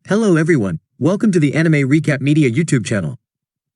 Hello everyone, welcome to the Anime Recap Media YouTube channel.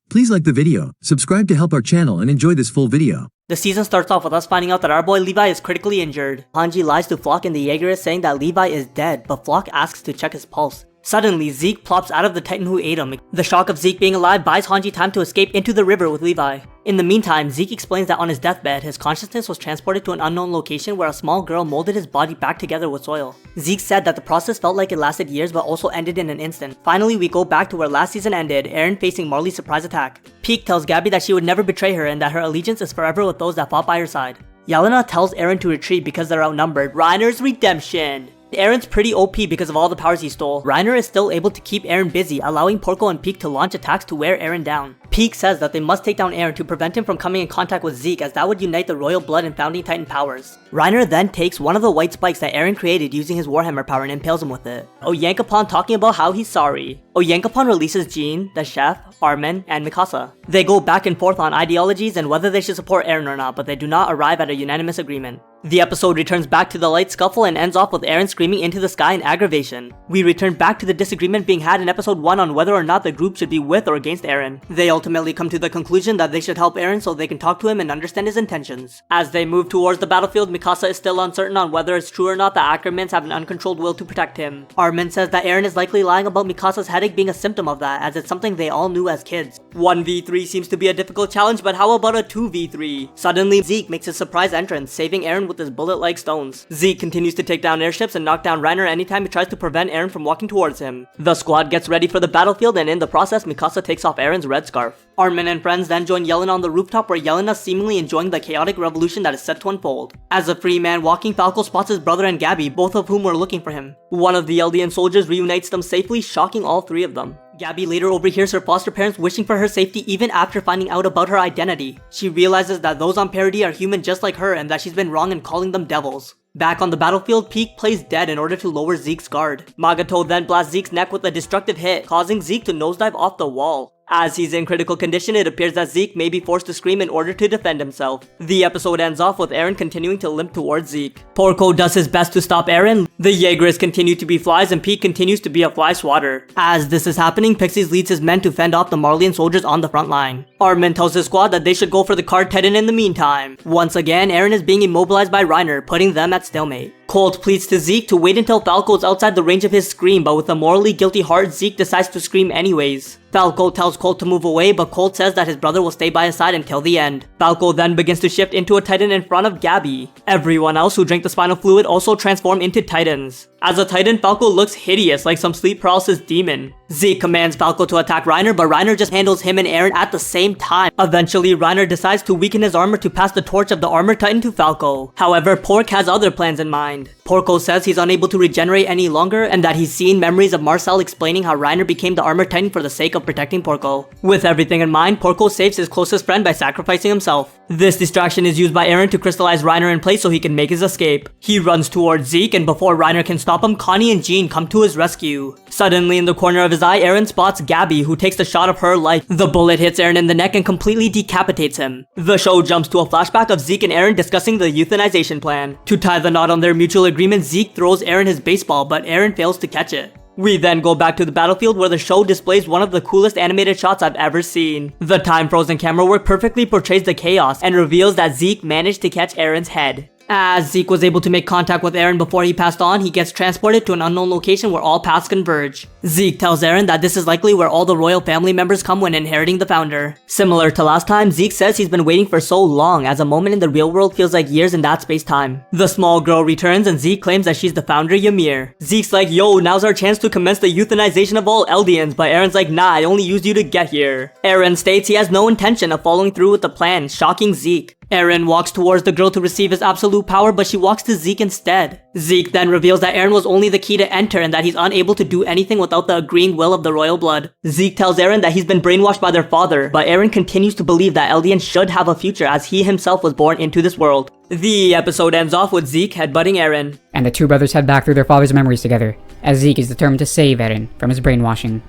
Please like the video, subscribe to help our channel and enjoy this full video. The season starts off with us finding out that our boy Levi is critically injured. Hanji lies to Flock and the Jaeger saying that Levi is dead, but Flock asks to check his pulse. Suddenly, Zeke plops out of the Titan who ate him. The shock of Zeke being alive buys Hanji time to escape into the river with Levi. In the meantime, Zeke explains that on his deathbed, his consciousness was transported to an unknown location where a small girl molded his body back together with soil. Zeke said that the process felt like it lasted years but also ended in an instant. Finally, we go back to where last season ended, Eren facing Marley's surprise attack. Pieck tells Gabby that she would never betray her and that her allegiance is forever with those that fought by her side. Yelena tells Eren to retreat because they're outnumbered. Reiner's redemption! Eren's pretty OP because of all the powers he stole. Reiner is still able to keep Eren busy, allowing Porco and Pieck to launch attacks to wear Eren down. Pieck says that they must take down Eren to prevent him from coming in contact with Zeke, as that would unite the royal blood and founding titan powers. Reiner then takes one of the white spikes that Eren created using his Warhammer power and impales him with it. Oyankopon talking about how he's sorry. Oyankopon releases Jean, the chef, Armin, and Mikasa. They go back and forth on ideologies and whether they should support Eren or not, but they do not arrive at a unanimous agreement. The episode returns back to the light scuffle and ends off with Eren screaming into the sky in aggravation. We return back to the disagreement being had in episode 1 on whether or not the group should be with or against Eren. They ultimately come to the conclusion that they should help Eren so they can talk to him and understand his intentions. As they move towards the battlefield, Mikasa is still uncertain on whether it's true or not that Ackermans have an uncontrolled will to protect him. Armin says that Eren is likely lying about Mikasa's headache being a symptom of that, as it's something they all knew as kids. 1v3 seems to be a difficult challenge, but how about a 2v3? Suddenly, Zeke makes his surprise entrance, saving Eren with his bullet-like stones. Zeke continues to take down airships and knock down Reiner anytime he tries to prevent Eren from walking towards him. The squad gets ready for the battlefield, and in the process, Mikasa takes off Eren's red scarf. Armin and friends then join Yelena on the rooftop, where Yelena seemingly enjoying the chaotic revolution that is set to unfold. As a free man walking, Falco spots his brother and Gabby, both of whom were looking for him. One of the Eldian soldiers reunites them safely, shocking all three of them. Gabby later overhears her foster parents wishing for her safety even after finding out about her identity. She realizes that those on Parody are human just like her and that she's been wrong in calling them devils. Back on the battlefield, Pieck plays dead in order to lower Zeke's guard. Magato then blasts Zeke's neck with a destructive hit, causing Zeke to nosedive off the wall. As he's in critical condition, it appears that Zeke may be forced to scream in order to defend himself. The episode ends off with Eren continuing to limp towards Zeke. Porco does his best to stop Eren. The Jaegers continue to be flies and Pieck continues to be a fly swatter. As this is happening, Pixies leads his men to fend off the Marleyan soldiers on the front line. Armin tells his squad that they should go for the card Titan in the meantime. Once again, Eren is being immobilized by Reiner, putting them at stalemate. Colt pleads to Zeke to wait until Falco is outside the range of his scream, but with a morally guilty heart, Zeke decides to scream anyways. Falco tells Colt to move away, but Colt says that his brother will stay by his side until the end. Falco then begins to shift into a Titan in front of Gabby. Everyone else who drank the spinal fluid also transform into Titans. As a Titan, Falco looks hideous like some sleep paralysis demon. Zeke commands Falco to attack Reiner, but Reiner just handles him and Eren at the same time. Eventually, Reiner decides to weaken his armor to pass the torch of the armor Titan to Falco. However, Pork has other plans in mind. Porco says he's unable to regenerate any longer and that he's seen memories of Marcel explaining how Reiner became the armor Titan for the sake of protecting Porco. With everything in mind, Porco saves his closest friend by sacrificing himself. This distraction is used by Eren to crystallize Reiner in place so he can make his escape. He runs towards Zeke, and before Reiner can stop him, Connie and Jean come to his rescue. Suddenly, in the corner of his eye, Eren spots Gabby, who takes the shot of her life. The bullet hits Eren in the neck and completely decapitates him. The show jumps to a flashback of Zeke and Eren discussing the euthanization plan. To tie the knot on their mutual agreement, Zeke throws Eren his baseball, but Eren fails to catch it. We then go back to the battlefield where the show displays one of the coolest animated shots I've ever seen. The time-frozen camera work perfectly portrays the chaos and reveals that Zeke managed to catch Eren's head. As Zeke was able to make contact with Eren before he passed on, he gets transported to an unknown location where all paths converge. Zeke tells Eren that this is likely where all the royal family members come when inheriting the founder. Similar to last time, Zeke says he's been waiting for so long, as a moment in the real world feels like years in that space-time. The small girl returns and Zeke claims that she's the founder Ymir. Zeke's like, yo, now's our chance to commence the euthanization of all Eldians, but Eren's like, nah, I only used you to get here. Eren states he has no intention of following through with the plan, shocking Zeke. Eren walks towards the girl to receive his absolute power, but she walks to Zeke instead. Zeke then reveals that Eren was only the key to enter and that he's unable to do anything without the agreeing will of the royal blood. Zeke tells Eren that he's been brainwashed by their father, but Eren continues to believe that Eldians should have a future as he himself was born into this world. The episode ends off with Zeke headbutting Eren. And the two brothers head back through their father's memories together, as Zeke is determined to save Eren from his brainwashing.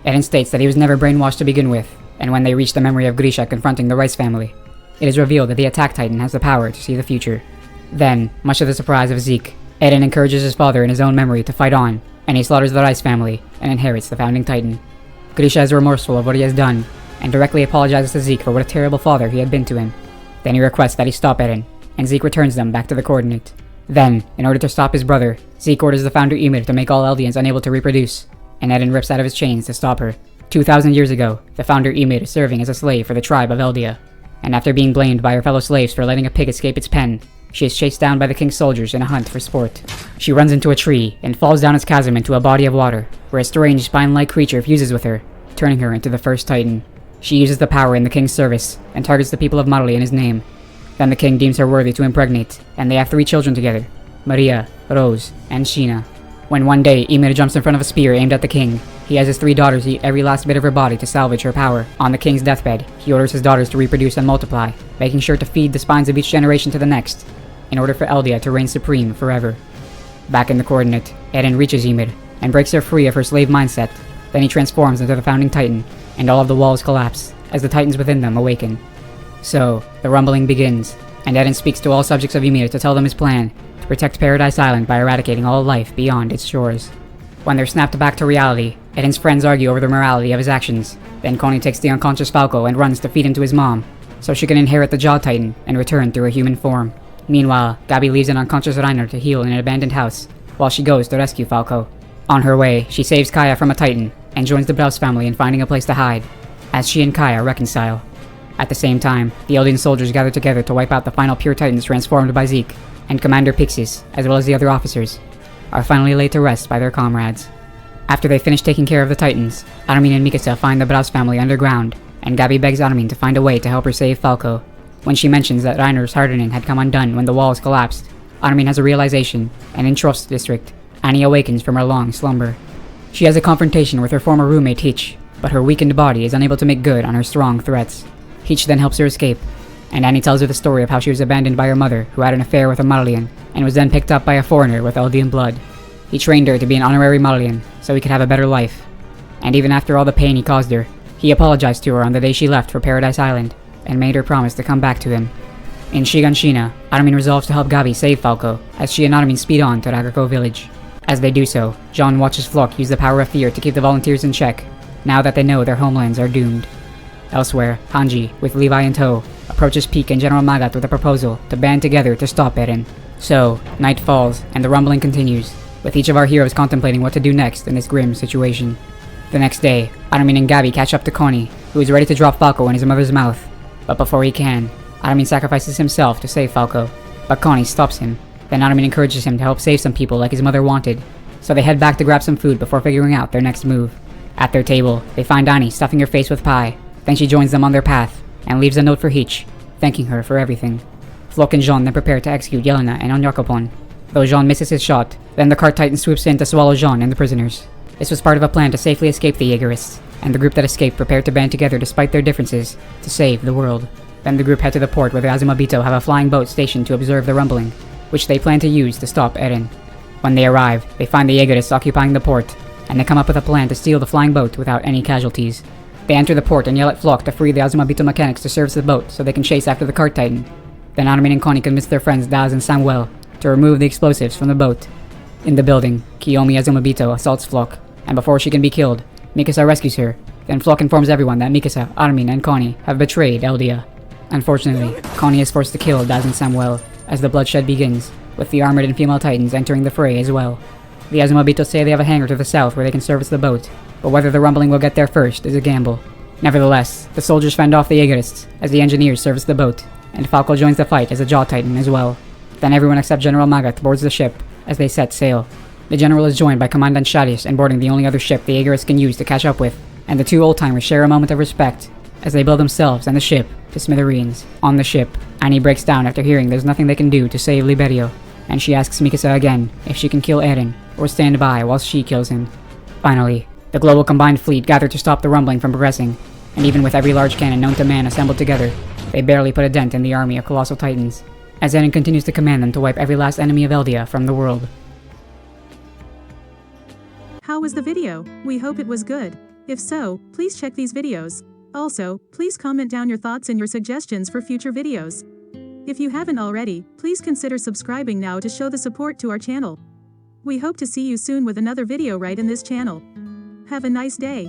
Eren states that he was never brainwashed to begin with, and when they reach the memory of Grisha confronting the Rice family, it is revealed that the Attack Titan has the power to see the future. Then, much to the surprise of Zeke, Eren encourages his father in his own memory to fight on, and he slaughters the Rice family and inherits the founding titan. Grisha is remorseful of what he has done and directly apologizes to Zeke for what a terrible father he had been to him. Then he requests that he stop Eren, and Zeke returns them back to the coordinate. Then, in order to stop his brother, Zeke orders the founder Ymir to make all Eldians unable to reproduce, and Eren rips out of his chains to stop her. 2,000 years ago, the founder Ymir is serving as a slave for the tribe of Eldia, and after being blamed by her fellow slaves for letting a pig escape its pen, she is chased down by the king's soldiers in a hunt for sport. She runs into a tree and falls down its chasm into a body of water, where a strange spine-like creature fuses with her, turning her into the first titan. She uses the power in the king's service and targets the people of Marley in his name. Then the king deems her worthy to impregnate, and they have 3 children together, Maria, Rose, and Sheena. When one day Ymir jumps in front of a spear aimed at the king, he has his 3 daughters eat every last bit of her body to salvage her power. On the king's deathbed, he orders his daughters to reproduce and multiply, making sure to feed the spines of each generation to the next, in order for Eldia to reign supreme forever. Back in the coordinate, Eren reaches Ymir, and breaks her free of her slave mindset. Then he transforms into the founding titan, and all of the walls collapse, as the titans within them awaken. So, the rumbling begins, and Eren speaks to all subjects of Ymir to tell them his plan, to protect Paradise Island by eradicating all life beyond its shores. When they're snapped back to reality, Eren's friends argue over the morality of his actions. Then Connie takes the unconscious Falco and runs to feed him to his mom, so she can inherit the Jaw Titan and return through a human form. Meanwhile, Gabi leaves an unconscious Reiner to heal in an abandoned house, while she goes to rescue Falco. On her way, she saves Kaya from a Titan, and joins the Browse family in finding a place to hide, as she and Kaya reconcile. At the same time, the Eldian soldiers gather together to wipe out the final pure Titans transformed by Zeke, and Commander Pixis, as well as the other officers, are finally laid to rest by their comrades. After they finish taking care of the Titans, Armin and Mikasa find the Browse family underground, and Gabi begs Armin to find a way to help her save Falco. When she mentions that Reiner's hardening had come undone when the walls collapsed, Armin has a realization, and in Trost District, Annie awakens from her long slumber. She has a confrontation with her former roommate Hitch, but her weakened body is unable to make good on her strong threats. Hitch then helps her escape, and Annie tells her the story of how she was abandoned by her mother, who had an affair with a Marlian, and was then picked up by a foreigner with Eldian blood. He trained her to be an honorary Marlian, so he could have a better life. And even after all the pain he caused her, he apologized to her on the day she left for Paradise Island, and made her promise to come back to him. In Shiganshina, Armin resolves to help Gabi save Falco, as she and Armin speed on to Ragako village. As they do so, Jean watches Flock use the power of fear to keep the volunteers in check, now that they know their homelands are doomed. Elsewhere, Hanji, with Levi in tow, approaches Peak and General Magat with a proposal to band together to stop Eren. So, night falls, and the rumbling continues, with each of our heroes contemplating what to do next in this grim situation. The next day, Armin and Gabi catch up to Connie, who is ready to drop Falco in his mother's mouth. But before he can, Armin sacrifices himself to save Falco, but Connie stops him. Then Armin encourages him to help save some people like his mother wanted, so they head back to grab some food before figuring out their next move. At their table, they find Annie stuffing her face with pie. Then she joins them on their path, and leaves a note for Hitch, thanking her for everything. Flock and Jean then prepare to execute Yelena and Onyakopon. Though Jean misses his shot, then the cart titan swoops in to swallow Jean and the prisoners. This was part of a plan to safely escape the Jaegerists, and the group that escaped prepared to band together despite their differences, to save the world. Then the group head to the port where the Azumabito have a flying boat stationed to observe the rumbling, which they plan to use to stop Eren. When they arrive, they find the Jaegerists occupying the port, and they come up with a plan to steal the flying boat without any casualties. They enter the port and yell at Flock to free the Azumabito mechanics to service the boat so they can chase after the cart titan. Then Armin and Connie convince their friends Daz and Samuel to remove the explosives from the boat. In the building, Kiyomi Azumabito assaults Flock, and before she can be killed, Mikasa rescues her. Then Flock informs everyone that Mikasa, Armin, and Connie have betrayed Eldia. Unfortunately, Connie is forced to kill Daz and Samuel as the bloodshed begins, with the armored and female titans entering the fray as well. The Azumabito say they have a hangar to the south where they can service the boat, but whether the rumbling will get there first is a gamble. Nevertheless, the soldiers fend off the Jaegerists as the engineers service the boat, and Falco joins the fight as a Jaw Titan as well. Then everyone except General Magat boards the ship as they set sail. The general is joined by Commandant Shadius and boarding the only other ship the Jaegerists can use to catch up with, and the 2 old-timers share a moment of respect as they build themselves and the ship to smithereens. On the ship, Annie breaks down after hearing there's nothing they can do to save Liberio, and she asks Mikasa again if she can kill Eren or stand by while she kills him. Finally, the global combined fleet gathered to stop the rumbling from progressing, and even with every large cannon known to man assembled together, they barely put a dent in the army of colossal titans, as Eren continues to command them to wipe every last enemy of Eldia from the world. How was the video? We hope it was good. If so, please check these videos. Also, please comment down your thoughts and your suggestions for future videos. If you haven't already, please consider subscribing now to show the support to our channel. We hope to see you soon with another video right in this channel. Have a nice day.